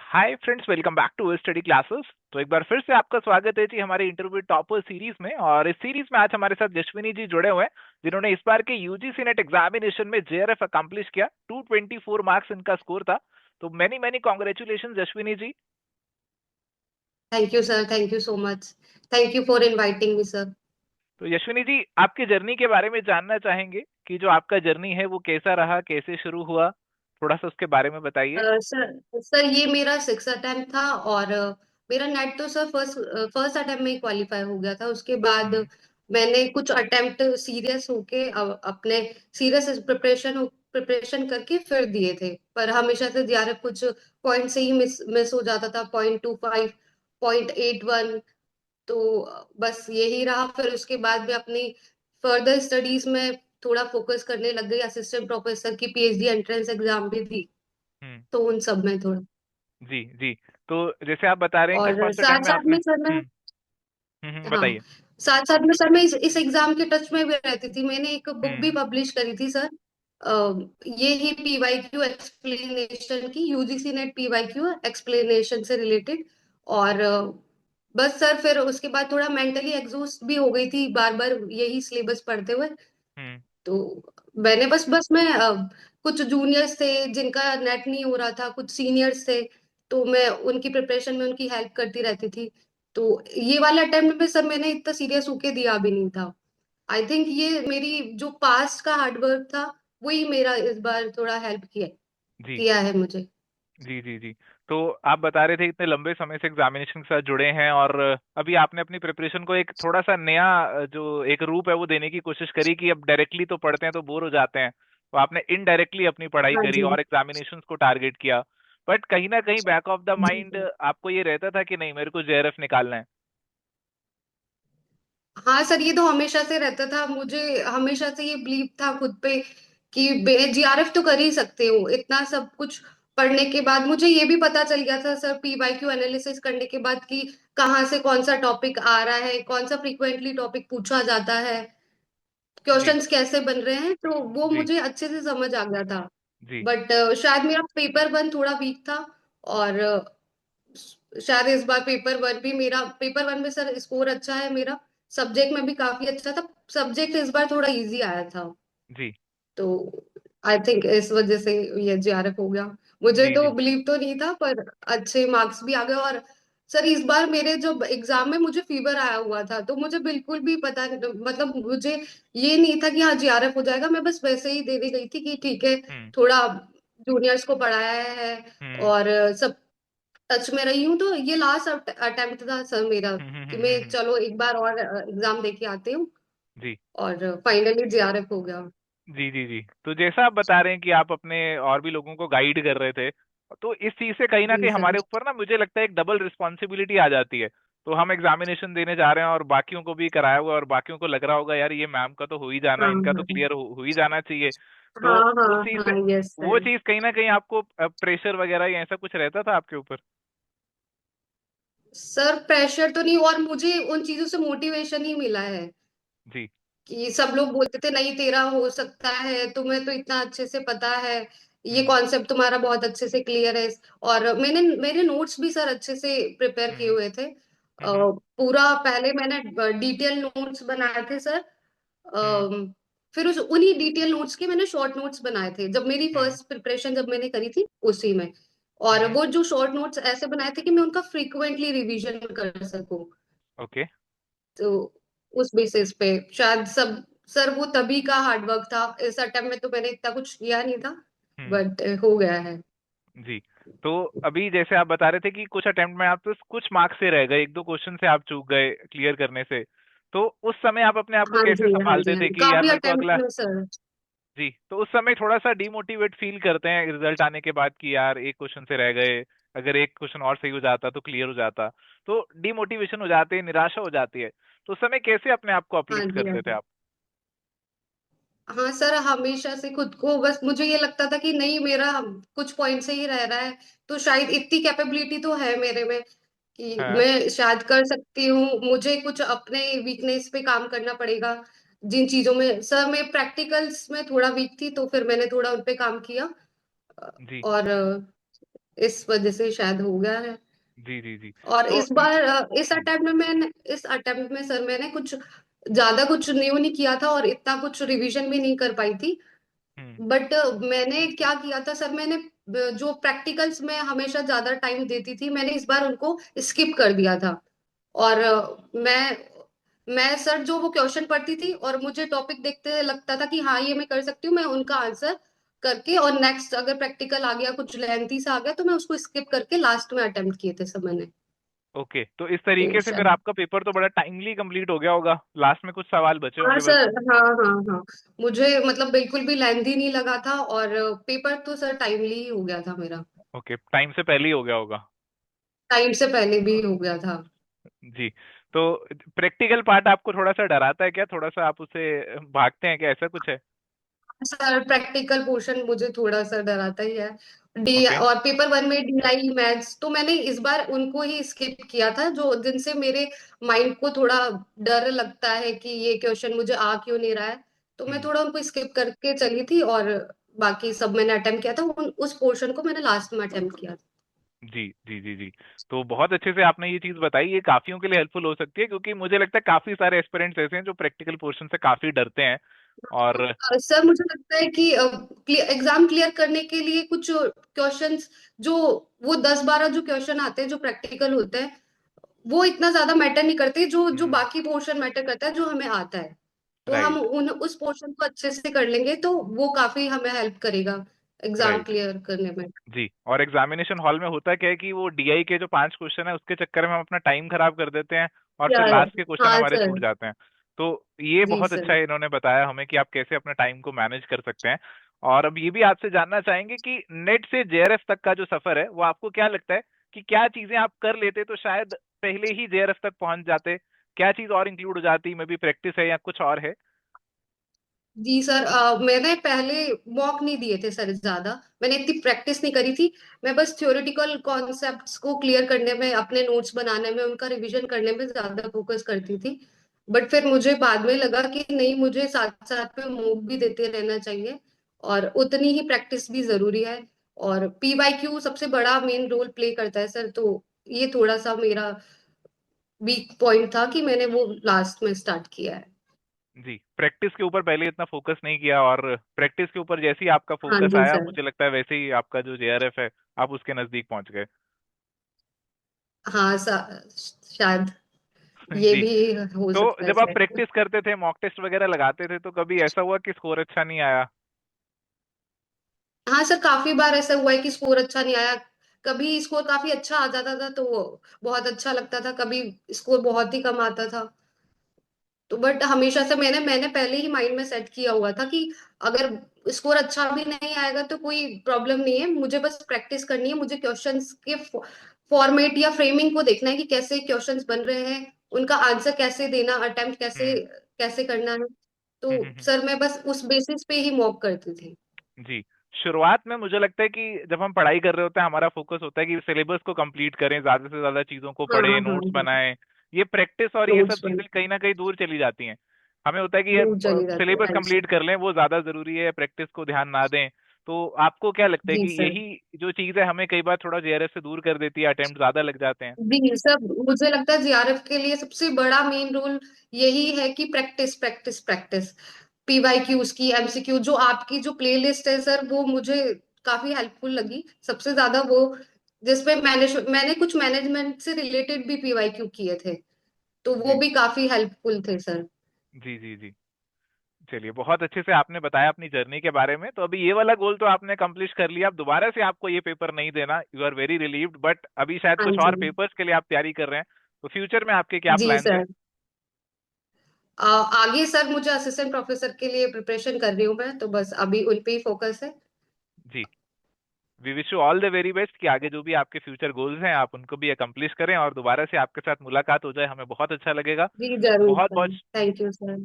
Hi friends, welcome back to study classes. तो एक बार फिर से आपका स्वागत है जी हमारे इंटरव्यू टॉपर सीरीज में। और इस सीरीज में आज हमारे साथ यशविनी जी जुड़े हुए हैं, जिन्होंने इस बार के यूजीसी नेट एग्जामिनेशन में जेआरएफ अकम्प्लिश किया। 224 मार्क्स इनका स्कोर था। तो many many congratulation Yashwini ji. Thank you sir, thank you so much. Thank you for inviting me sir. तो यशविनी जी, आपकी जर्नी के बारे में जानना चाहेंगे कि जो आपका जर्नी है वो कैसा रहा, कैसे शुरू हुआ, थोड़ा सा उसके बारे में बताइए। सर सर ये मेरा सिक्स अटेम्प्ट था और मेरा नेट तो सर फर्स्ट फर्स्ट अटेम्प्ट में ही क्वालिफाई हो गया था। उसके बाद हम्म। मैंने कुछ अटेम्प्ट सीरियस होके अपने सीरियस प्रिपरेशन करके फिर दिए थे, पर हमेशा से ज्यादा कुछ पॉइंट से ही मिस मिस हो जाता था। 0.25, 0.81। तो बस यही रहा। फिर उसके बाद में अपनी फर्दर स्टडीज में थोड़ा फोकस करने लग गई। असिस्टेंट प्रोफेसर की पीएचडी एंट्रेंस एग्जाम भी दी, हम्म। तो उन सब में थोड़ा। जी जी। तो जैसे आप बता रहे हैं कि और फर्स्ट साथ अटेम्प्ट में साथ आपने में सर मैं, हाँ, बताइए। साथ साथ में सर मैं इस एग्जाम के टच में भी रहती थी। मैंने एक बुक भी हम्म। पब्लिश करी थी सर। ये ही पीवाईक्यू एक्सप्लेनेशन की, यूजीसी नेट पीवाईक्यू एक्सप्लेनेशन से रिलेटेड। और बस सर फिर उसके बाद थोड़ा मेंटली एग्जॉस्ट भी हो गई थी बार बार यही सिलेबस पढ़ते हुए। हम्म। तो मैंने बस मैं कुछ जूनियर्स थे जिनका नेट नहीं हो रहा था, कुछ सीनियर्स थे, तो मैं उनकी प्रिपरेशन में उनकी हेल्प करती रहती थी। तो ये वाला अटेम्प्ट में सर मैंने इतना सीरियस होके दिया भी नहीं था। आई थिंक ये मेरी जो पास्ट का हार्डवर्क था, वही मेरा इस बार थोड़ा हेल्प किया जी किया है मुझे। जी जी जी। तो आप बता रहे थे इतने लंबे समय से एग्जामिनेशन के साथ जुड़े हैं, और अभी आपने अपनी प्रिपरेशन को एक थोड़ा सा नया जो एक रूप है वो देने की कोशिश करी कि अब डायरेक्टली तो पढ़ते हैं तो बोर हो जाते हैं, तो आपने इनडायरेक्टली अपनी पढ़ाई हाँ करी जी। और एग्जामिनेशंस को टारगेट किया। बट कहीं ना कहीं बैक ऑफ द जी माइंड आपको ये रहता था कि नहीं, मेरे को जेआरएफ निकालना है। हाँ सर, ये तो हमेशा से रहता था। मुझे हमेशा से ये बिलीव था खुद पे कि मैं जीआरएफ तो कर ही सकती हूँ। इतना सब कुछ पढ़ने के बाद मुझे ये भी पता चल गया था सर, पीवाईक्यू एनालिसिस करने के बाद, कि कहाँ से कौन सा टॉपिक आ रहा है, कौन सा फ्रीक्वेंटली टॉपिक पूछा जाता है, जी क्वेश्चंस कैसे बन रहे हैं। तो वो जी मुझे अच्छे से समझ आ गया था। जी। बट शायद मेरा पेपर वन थोड़ा वीक था। और शायद इस बार पेपर वन में सर स्कोर अच्छा है मेरा। सब्जेक्ट में भी काफी अच्छा था। सब्जेक्ट इस बार थोड़ा इजी आया था। जी तो आई थिंक इस वजह से ये जेआरएफ हो गया। मुझे जी तो जी। बिलीव तो नहीं था, पर अच्छे मार्क्स भी आ गए। और सर इस बार मेरे जब एग्जाम में मुझे फीवर आया हुआ था, तो मुझे बिल्कुल भी पता, मतलब मुझे ये नहीं था कि हाँ जीआरएफ हो जाएगा। मैं बस वैसे ही देने गई थी कि ठीक है, हम्म। थोड़ा जूनियर्स को पढ़ाया है हम्म। और सब टच में रही हूँ। तो ये लास्ट अटेम्प्ट था सर मेरा, कि मैं हम्म। चलो एक बार और एग्जाम दे के आती हूँ। जी और फाइनली जेआरएफ हो गया। जी जी जी। तो जैसा आप बता रहे हैं कि आप अपने और भी लोगों को गाइड कर रहे थे, तो इस चीज से कहीं ना जी कहीं सर। हमारे ऊपर ना मुझे लगता है एक डबल रिस्पॉन्सिबिलिटी आ जाती है। तो हम एग्जामिनेशन देने जा रहे हैं और बाकियों को भी कराया हुआ है, और बाकियों को लग रहा होगा यार ये मैम का तो हो ही जाना है, हाँ इनका तो हाँ क्लियर हो ही जाना चाहिए। तो हाँ उस हाँ चीज से हाँ, यस वो सर। चीज कहीं ना कहीं आपको प्रेशर वगैरह या ऐसा कुछ रहता था आपके ऊपर? सर प्रेशर तो नहीं, और मुझे उन चीजों से मोटिवेशन ही मिला है। जी। कि सब लोग बोलते थे नहीं तेरा हो सकता है, तुम्हें तो इतना अच्छे से पता है, ये हम्म। कॉन्सेप्ट तुम्हारा बहुत अच्छे से क्लियर है। और मेरे नोट्स भी सर अच्छे से प्रिपेयर किए हम्म। हुए थे। हम्म। पूरा पहले मैंने डिटेल नोट्स बनाए थे सर। हम्म। फिर उस उन्हीं डिटेल नोट्स के मैंने शॉर्ट नोट्स बनाए थे, जब मेरी हम्म। फर्स्ट प्रिपरेशन जब मैंने करी थी उसी में। और हम्म। वो जो शॉर्ट नोट्स ऐसे बनाए थे कि मैं उनका फ्रीक्वेंटली रिवीजन कर सकूं। ओके। तो उस बेसिस पे शायद सब, सर वो तभी का हार्डवर्क था। इस अटेम्प्ट में तो मैंने इतना कुछ किया नहीं था, हम्म। बट हो गया है। जी। तो अभी जैसे आप बता रहे थे कि कुछ अटेम्प्ट में आप तो कुछ मार्क्स से रह गए, एक दो क्वेश्चन से आप चूक गए क्लियर करने से, तो उस समय आप अपने आप को हाँ कैसे जी हाँ जी संभालते हाँ थे जी, कि यार काफी मेरे को अटेम्प्ट अगला। में सर। जी। तो उस समय थोड़ा सा डिमोटिवेट फील करते हैं रिजल्ट आने के बाद कि यार एक क्वेश्चन से रह गए, अगर एक क्वेश्चन और सही हो जाता तो क्लियर हो जाता, तो डिमोटिवेशन हो जाते हैं, निराशा हो जाती है। तो उस समय कैसे अपने आप को हाँ अपलिफ्ट जी हाँ करते थे जी। आप? हाँ सर, हमेशा से खुद को बस मुझे ये लगता था कि नहीं, मेरा कुछ पॉइंट से ही रह रहा है, तो शायद इतनी कैपेबिलिटी तो है मेरे में कि हाँ। मैं शायद कर सकती हूँ। मुझे कुछ अपने वीकनेस पे काम करना पड़ेगा। जिन चीजों में सर मैं प्रैक्टिकल्स में थोड़ा वीक थी, तो फिर मैंने थोड़ा उन पे काम किया। जी और इस वजह से शायद हो गया है। जी जी जी। और तो इस बार इस अटेम्प्ट में सर मैंने कुछ ज्यादा कुछ न्यू नहीं किया था और इतना कुछ रिवीजन भी नहीं कर पाई थी। हम्म बट मैंने क्या किया था सर, मैंने जो प्रैक्टिकल्स में हमेशा ज्यादा टाइम देती थी, मैंने इस बार उनको स्किप कर दिया था। और मैं सर जो वो क्वेश्चन पढ़ती थी और मुझे टॉपिक देखते लगता था कि हाँ ये मैं कर सकती हूँ, मैं उनका आंसर करके और नेक्स्ट अगर प्रैक्टिकल आ गया कुछ लेंथी सा आ गया तो मैं उसको स्किप करके लास्ट में अटेम्प्ट किए थे सब मैंने। ओके, तो इस तो तरीके से फिर शायद आपका पेपर तो बड़ा टाइमली कंप्लीट हो गया होगा, लास्ट में कुछ सवाल बचे हाँ होंगे बस। सर, हाँ हाँ हाँ, मुझे मतलब बिल्कुल भी लेंथी नहीं लगा था और पेपर तो सर टाइमली ही हो गया था मेरा। ओके, टाइम से पहले ही हो गया होगा। टाइम से पहले भी हो गया था। जी। तो प्रैक्टिकल पार्ट आपको थोड़ा सा डराता है क्या, थोड़ा सा आप उसे भागते हैं क्या, ऐसा कुछ है? सर प्रैक्टिकल पोर्शन मुझे थोड़ा सा डराता ही है। D okay. और पेपर वन में डीआई मैथ्स तो मैंने इस बार उनको ही स्किप किया था, जो जिनसे मेरे माइंड को थोड़ा डर लगता है कि ये क्वेश्चन मुझे आ क्यों नहीं रहा है। तो मैं हम्म। थोड़ा उनको स्किप करके चली थी और बाकी सब मैंने अटेम्प्ट किया था, उस पोर्शन को मैंने लास्ट में अटेम्प्ट किया था। जी जी जी जी। तो बहुत अच्छे से आपने ये चीज बताई, ये काफियों के लिए हेल्पफुल हो सकती है, क्योंकि मुझे लगता है काफी सारे एस्पिरेंट्स ऐसे हैं जो प्रैक्टिकल पोर्शन से काफी डरते हैं। और सर मुझे लगता है कि एग्जाम क्लियर करने के लिए कुछ क्वेश्चंस जो वो 10-12 जो क्वेश्चन आते हैं जो प्रैक्टिकल होते हैं वो इतना ज्यादा मैटर नहीं करते, जो जो बाकी पोर्शन मैटर करता है जो हमें आता है। तो हम राइट। उन उस पोर्शन को अच्छे से कर लेंगे तो वो काफी हमें हेल्प करेगा एग्जाम राइट। क्लियर करने में। जी, और एग्जामिनेशन हॉल में होता क्या है कि वो डीआई के जो 5 क्वेश्चन है उसके चक्कर में हम अपना टाइम खराब कर देते हैं, और फिर यार लास्ट के क्वेश्चन हाँ हमारे छूट सर। जाते हैं। तो ये जी बहुत अच्छा सर। है, इन्होंने बताया हमें कि आप कैसे अपने टाइम को मैनेज कर सकते हैं। और अब ये भी आपसे जानना चाहेंगे कि नेट से जेआरएफ तक का जो सफर है वो आपको क्या लगता है कि क्या चीजें आप कर लेते तो शायद पहले ही जेआरएफ तक पहुंच जाते, क्या चीज और इंक्लूड हो जाती, मे बी प्रैक्टिस है या कुछ और है? जी सर, मैंने पहले मॉक नहीं दिए थे सर ज्यादा, मैंने इतनी प्रैक्टिस नहीं करी थी। मैं बस थ्योरेटिकल कॉन्सेप्ट्स को क्लियर करने में, अपने नोट्स बनाने में, उनका रिवीजन करने में ज्यादा फोकस करती थी। बट फिर मुझे बाद में लगा कि नहीं, मुझे साथ साथ में मॉक भी देते रहना चाहिए और उतनी ही प्रैक्टिस भी जरूरी है। और पीवाईक्यू सबसे बड़ा मेन रोल प्ले करता है सर, तो ये थोड़ा सा मेरा वीक पॉइंट था कि मैंने वो लास्ट में स्टार्ट किया है। जी, प्रैक्टिस के ऊपर पहले इतना फोकस नहीं किया, और प्रैक्टिस के ऊपर जैसे ही आपका हाँ फोकस जी आया सर। मुझे लगता है वैसे ही आपका जो जेआरएफ है आप उसके नजदीक पहुंच गए। हाँ शायद ये जी। भी हो तो सकता है जब आप सर। प्रैक्टिस करते थे, मॉक टेस्ट वगैरह लगाते थे, तो कभी ऐसा हुआ कि स्कोर अच्छा नहीं आया? हाँ सर, काफी बार ऐसा हुआ है कि स्कोर अच्छा नहीं आया। कभी स्कोर काफी अच्छा आ जाता था तो वो बहुत अच्छा लगता था, कभी स्कोर बहुत ही कम आता था। तो बट हमेशा से मैंने मैंने पहले ही माइंड में सेट किया हुआ था कि अगर स्कोर अच्छा भी नहीं आएगा तो कोई प्रॉब्लम नहीं है, मुझे बस प्रैक्टिस करनी है, मुझे क्वेश्चंस के फॉर्मेट या फ्रेमिंग को देखना है कि कैसे क्वेश्चंस बन रहे हैं, उनका आंसर कैसे देना, अटेम्प्ट कैसे हम्म कैसे करना है। तो हम्म। सर मैं बस उस बेसिस पे ही मॉक करती थी। जी। शुरुआत में मुझे लगता है कि जब हम पढ़ाई कर रहे होते हैं हमारा फोकस होता है कि सिलेबस को कंप्लीट करें, ज्यादा से ज्यादा चीजों को हाँ पढ़ें, हाँ नोट्स हाँ। बनाएं। ये प्रैक्टिस और ये सब नोट्स बन चीजें कहीं ना कहीं दूर चली जाती हैं। हमें होता है कि दूर चली जाती है, सिलेबस राइट सर। कंप्लीट कर लें, वो ज्यादा जरूरी है, प्रैक्टिस को ध्यान ना दें। तो आपको क्या लगता है जी कि सर। यही जो चीज है हमें कई बार थोड़ा जेआरएफ से दूर कर देती है, अटेम्प्ट ज्यादा लग जाते हैं? जी सर, मुझे लगता है जीआरएफ के लिए सबसे बड़ा मेन रोल यही है कि प्रैक्टिस प्रैक्टिस प्रैक्टिस। पीवाईक्यूज की, एमसीक्यू, जो आपकी जो प्लेलिस्ट है सर वो मुझे काफी हेल्पफुल लगी सबसे ज्यादा, वो जिसपे मैंने कुछ मैनेजमेंट से रिलेटेड भी पीवाईक्यू किए थे, तो वो जी भी काफी हेल्पफुल थे सर। जी जी जी। चलिए, बहुत अच्छे से आपने बताया अपनी जर्नी के बारे में। तो अभी ये वाला गोल तो आपने कंप्लीट कर लिया, अब दोबारा से आपको ये पेपर नहीं देना, you are very relieved, but अभी शायद हाँ कुछ जी। और पेपर्स के लिए आप तैयारी कर रहे हैं। तो फ्यूचर में आपके क्या जी प्लान्स हैं? सर। आगे सर मुझे असिस्टेंट प्रोफेसर के लिए प्रिपरेशन कर रही हूँ मैं, तो बस अभी उन पे ही फोकस है। जी। We wish you all the very best कि आगे जो भी आपके फ्यूचर गोल्स हैं आप उनको भी अकम्प्लिश करें, और दोबारा से आपके साथ मुलाकात हो जाए, हमें बहुत अच्छा लगेगा। जी जरूर बहुत सर, बहुत थैंक यू सर।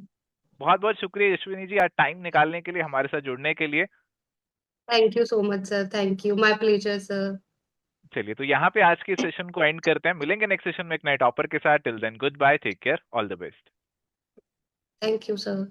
बहुत बहुत शुक्रिया यशविनी जी, आज टाइम निकालने के लिए, हमारे साथ जुड़ने के लिए। Thank you so much sir, thank you, my pleasure sir. चलिए, तो यहाँ पे आज के सेशन को एंड करते हैं, मिलेंगे नेक्स्ट सेशन में एक नए टॉपर के साथ। Till then goodbye, take care, all the best. Thank you sir.